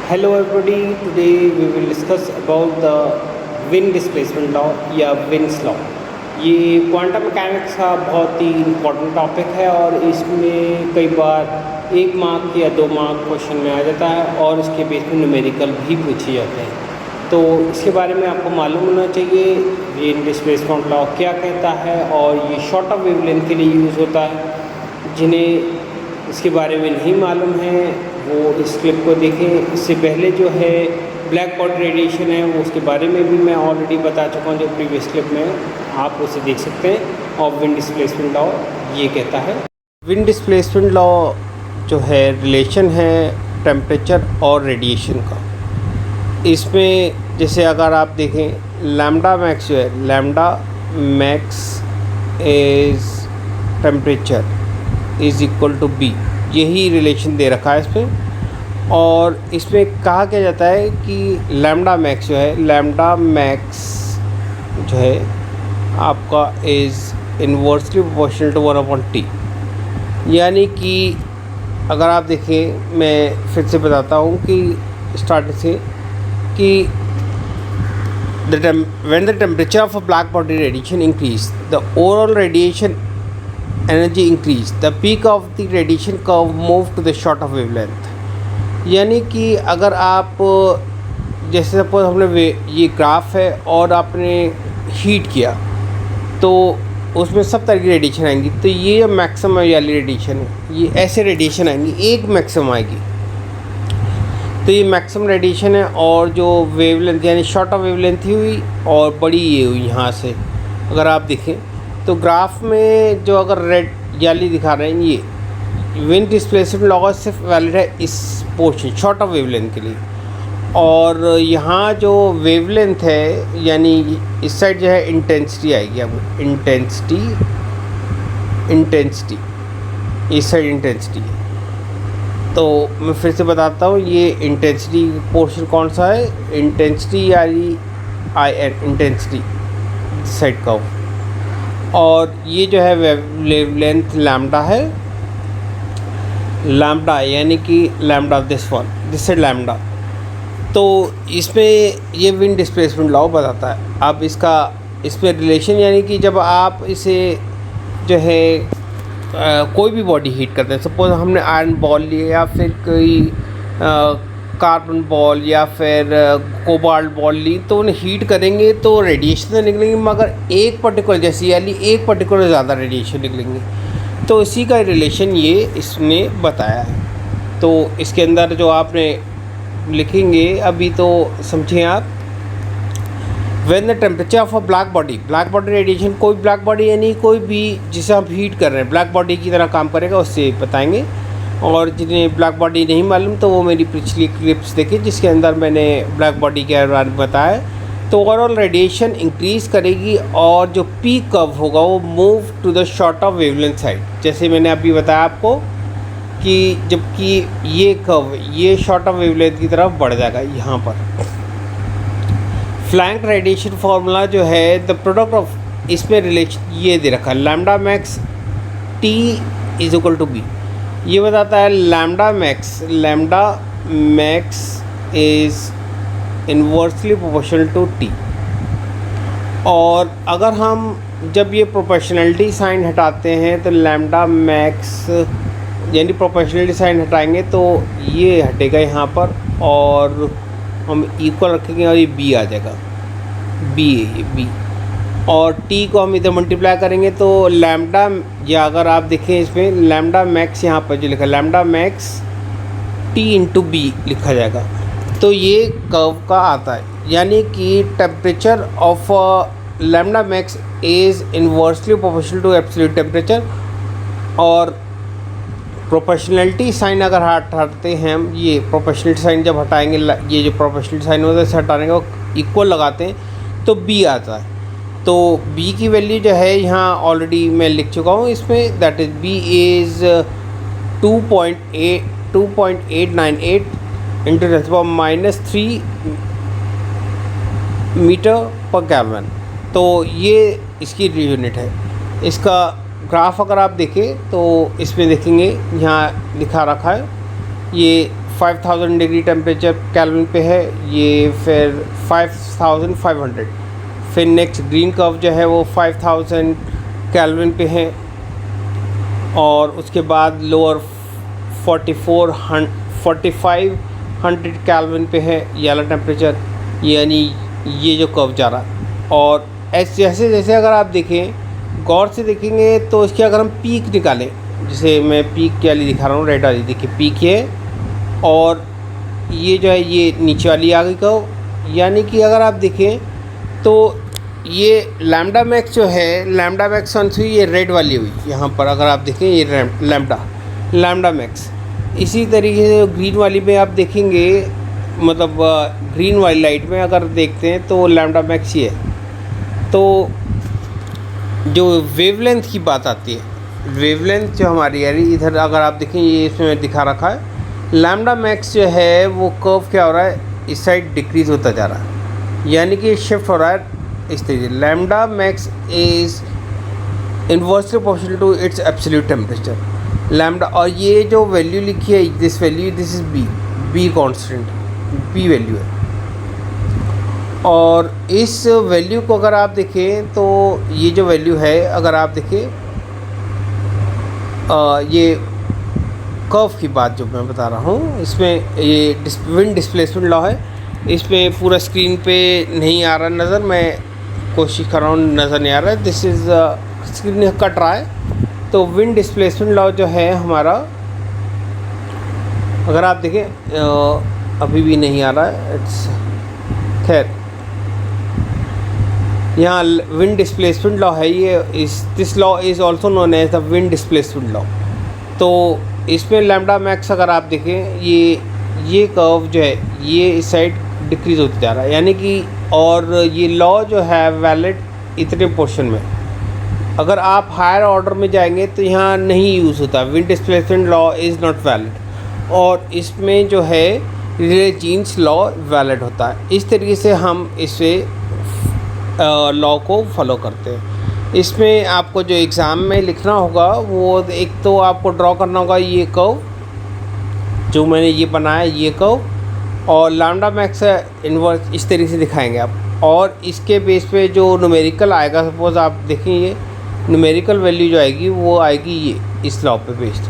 Hello everybody, today we will discuss about the wind displacement law या wins law. ये quantum mechanics का बहुत ही important topic है और इसमें कई बार 1 मार्क या 2 मार्क क्वेश्चन में आ जाता है और इसके बेस में न्यूमेरिकल भी पूछे जाते हैं। तो इसके बारे में आपको मालूम होना चाहिए विंड डिस्प्लेसमेंट लॉ क्या कहता है और ये शॉर्ट ऑफ वेवलेंथ के लिए यूज़ होता है। जिन्हें इसके बारे में नहीं मालूम है वो इस क्लिप को देखें। इससे पहले जो है ब्लैक बॉडी रेडिएशन है वो उसके बारे में भी मैं ऑलरेडी बता चुका हूँ जो प्रीवियस क्लिप में, आप उसे देख सकते हैं। और विंड डिस्प्लेसमेंट लॉ ये कहता है, विंड डिस्प्लेसमेंट लॉ जो है रिलेशन है टेम्परेचर और रेडिएशन का। इसमें जैसे अगर आप देखें लैम्डा मैक्स जो है, lambda max is temperature is equal to b, यही रिलेशन दे रखा है इसमें। और इसमें कहा क्या जाता है कि लैम्डा मैक्स जो है, लैम्डा मैक्स जो है आपका is inversely proportional to 1/T। यानी कि अगर आप देखें, मैं फिर से बताता हूँ कि स्टार्टिंग से कि when the temperature of a black body radiation increase, the overall radiation energy increase, the peak of the radiation curve move to the short of wavelength। यानी कि अगर आप जैसे सपोज हमने ये ग्राफ है और आपने हीट किया तो उसमें सब तरह की रेडिएशन आएंगी। तो ये मैक्सिमम वाली रेडिएशन है, ये ऐसे रेडिएशन आएंगी, एक मैक्सिमम आएगी। तो ये मैक्सिमम रेडिएशन है और जो वेवलेंथ यानी शॉर्ट ऑफ वेवलेंथ ही हुई और बड़ी ये हुई यहाँ से। अगर आप देखें तो ग्राफ में जो अगर रेड याली दिखा रहे हैं, ये विंड डिस्प्लेसमेंट लॉ सिर्फ वैलिड है इस पोर्शन शॉर्ट ऑफ वेवलेंथ के लिए। और यहाँ जो वेवलेंथ है यानी इस साइड जो है इंटेंसिटी आएगी, अब इंटेंसिटी इस साइड इंटेंसिटी है। तो मैं फिर से बताता हूँ, ये इंटेंसिटी पोर्शन कौन सा है, इंटेंसिटी यानी IN इंटेंसिटी साइड का। और ये जो है वेवलेंथ लैम्डा है, लैम्डा यानी कि लैम्डा दिस साइड लैम्डा। तो इसमें ये विंड डिस्प्लेसमेंट लॉ बताता है। अब इसमें रिलेशन यानी कि जब आप इसे जो है कोई भी बॉडी हीट करते हैं, सपोज हमने आयरन बॉल लिया या फिर कोई कार्बन बॉल या फिर कोबाल्ट बॉल ली, तो उन्हें हीट करेंगे तो रेडिएशन तो निकलेंगे, मगर एक पर्टिकुलर जैसी यानी एक पर्टिकुलर ज़्यादा रेडिएशन निकलेंगे। तो इसी का रिलेशन ये इसने बताया है। तो इसके अंदर जो आपने लिखेंगे अभी तो समझें आप, when the temperature of a black body radiation, कोई ब्लैक बॉडी यानी कोई भी जिसे आप हीट कर रहे हैं ब्लैक बॉडी की तरह काम करेगा, उससे बताएंगे। और जिन्हें ब्लैक बॉडी नहीं मालूम तो वो मेरी पिछली क्लिप्स देखिए जिसके अंदर मैंने ब्लैक बॉडी के बारे में बताया। तो ओवरऑल रेडिएशन इंक्रीज़ करेगी और जो पीक कर्व होगा वो move to the short of wavelength side. जैसे मैंने अभी बताया आपको कि जबकि ये कर्व ये शॉर्ट ऑफ वेवलेंथ की तरफ बढ़ जाएगा यहाँ पर। फ्लैंक रेडिएशन फार्मूला जो है द प्रोडक्ट ऑफ, इसमें रिलेशन ये दे रखा है, lambda max T is equal to b. ये बताता है lambda max is inversely proportional to T। और अगर हम जब ये प्रोपोर्शनलिटी साइन हटाते हैं तो लैम्डा मैक्स यानी प्रोपोर्शनलिटी साइन हटाएंगे तो ये हटेगा यहाँ पर और हम इक्वल रखेंगे और ये B आ जाएगा, B है ये B। और T को हम इधर मल्टीप्लाई करेंगे तो लैम्डा, या अगर आप देखें इसमें लैम्डा मैक्स यहाँ पर जो लिखा है lambda max T into B लिखा जाएगा। तो ये कर्व का आता है, यानी कि temperature of lambda max is inversely proportional to absolute temperature. और प्रोपोर्शनलिटी साइन अगर हटाते हैं हम, ये प्रोपोर्शनलिटी साइन जब हटाएंगे, ये जो प्रोपोर्शनलिटी साइन होता है इसे हटाने का इक्वल लगाते हैं तो B आता है। तो B की वैल्यू जो है यहाँ ऑलरेडी मैं लिख चुका हूँ इसमें, that is B is 2.898 into 10⁻³ meter per kelvin. तो ये इसकी यूनिट है। इसका ग्राफ अगर आप देखें तो इसमें देखेंगे यहाँ लिखा रखा है ये 5000 डिग्री टेम्परेचर केल्विन पे है, ये फिर 5500, फिर नेक्स्ट ग्रीन कर्व जो है वो 5000 केल्विन पे है, और उसके बाद लोअर 4500 केल्विन पे है येलो टेम्परेचर, यानी ये जो कर्व जा रहा है। और ऐसे जैसे जैसे अगर आप देखें, गौर से देखेंगे तो इसके अगर हम पीक निकालें, जैसे मैं पीक वाली दिखा रहा हूँ, रेड वाली, देखिए पीक है, और ये जो है ये नीचे वाली आ गई कर्व, यानी कि अगर आप देखें तो ये लैम्डा मैक्स जो है, लैम्डा मैक्स वन हुई, ये रेड वाली हुई यहाँ पर, अगर आप देखें ये लैम्डा मैक्स। इसी तरीके से ग्रीन वाली में आप देखेंगे, मतलब ग्रीन वाली लाइट में अगर देखते हैं तो लैम्डा मैक्स ही है। तो जो वेवलेंथ की बात आती है, वेवलेंथ जो हमारी यानी इधर अगर आप देखें, ये इसमें दिखा रखा है, लैम्डा मैक्स जो है वो कर्व क्या हो रहा है, इस साइड डिक्रीज़ होता जा रहा है, यानी कि शिफ्ट हो रहा है इस तरीके। Lambda max is inversely proportional to its absolute temperature lambda. और ये जो वैल्यू लिखी है, this value, this is b constant, b value है। और इस वैल्यू को अगर आप देखें तो ये जो वैल्यू है, अगर आप देखें ये कर्व की बात जो मैं बता रहा हूँ, इसमें ये विंड डिस्प्लेसमेंट लॉ है, इसमें पूरा स्क्रीन पे नहीं आ रहा नज़र, मैं कोशिश कर रहा हूँ, नज़र नहीं आ रहा है, दिस इज़ स्क्रीन कट रहा है। तो विंड डिस्प्लेसमेंट लॉ जो है हमारा, अगर आप देखें अभी भी नहीं आ रहा है, इट्स खैर, यहाँ विंड डिस्प्लेसमेंट लॉ है, ये this law is also known as the Wien displacement law. तो इसमें लैम्डा मैक्स अगर आप देखें, ये कर्व जो है ये इस साइड डिक्रीज़ होता जा रहा है, यानी कि, और ये लॉ जो है वैलिड इतने पोर्शन में। अगर आप हायर ऑर्डर में जाएंगे तो यहाँ नहीं यूज़ होता, wind displacement law is not valid, और इसमें जो है जीन्स लॉ वैलिड होता है। इस तरीके से हम इसे लॉ को फॉलो करते हैं। इसमें आपको जो एग्ज़ाम में लिखना होगा वो, एक तो आपको ड्रॉ करना होगा ये कर्व जो मैंने ये बनाया, ये कर्व, और लैम्डा मैक्स इन्वर्स इस तरीके से दिखाएंगे आप, और इसके बेस पे जो न्यूमेरिकल आएगा, सपोज़ आप देखेंगे न्यूमेरिकल वैल्यू जो आएगी वो आएगी ये इस लॉ पे बेस्ड।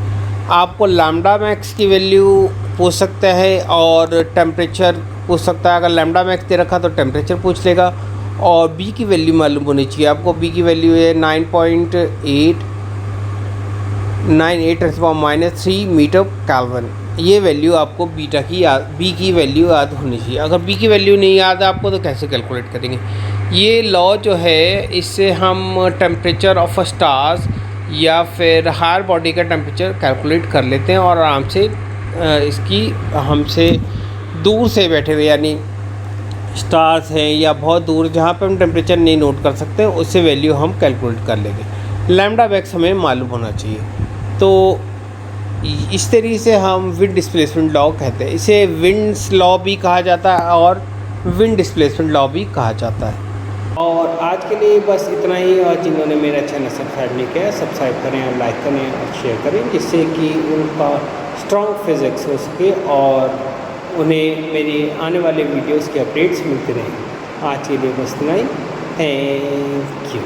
आपको लैम्डा मैक्स की वैल्यू पूछ सकता है और टेम्परेचर पूछ सकता है। अगर लैम्डा मैक्स दे रखा तो टेम्परेचर पूछ लेगा, और बी की वैल्यू मालूम होनी चाहिए आपको। बी की वैल्यू है 9.898 मीटर केल्विन। ये वैल्यू आपको बी की वैल्यू याद होनी चाहिए। अगर बी की वैल्यू नहीं याद है आपको तो कैसे कैलकुलेट करेंगे। ये लॉ जो है, इससे हम टेम्परेचर ऑफ अ स्टार्स या फिर हायर बॉडी का टेम्परेचर कैलकुलेट कर लेते हैं, और आराम से इसकी हमसे दूर से बैठे हुए, यानी स्टार्स हैं या बहुत दूर जहाँ पे हम टेम्परेचर नहीं नोट कर सकते, उससे वैल्यू हम कैलकुलेट कर लेंगे। लैम्डा मैक्स हमें मालूम होना चाहिए। तो इस तरीके से हम विंड डिस्प्लेसमेंट लॉ कहते हैं। इसे विंड्स लॉ भी कहा जाता है और विंड डिस्प्लेसमेंट लॉ भी कहा जाता है। और आज के लिए बस इतना ही, और जिन्होंने मेरा चैनल सब्सक्राइब नहीं किया, सब्सक्राइब करें और लाइक करें और शेयर करें, जिससे कि उनका स्ट्रॉन्ग फिजिक्स हो सके और उन्हें मेरी आने वाले वीडियोस के अपडेट्स मिलते रहें। आज के लिए बस इतना ही। Thank you.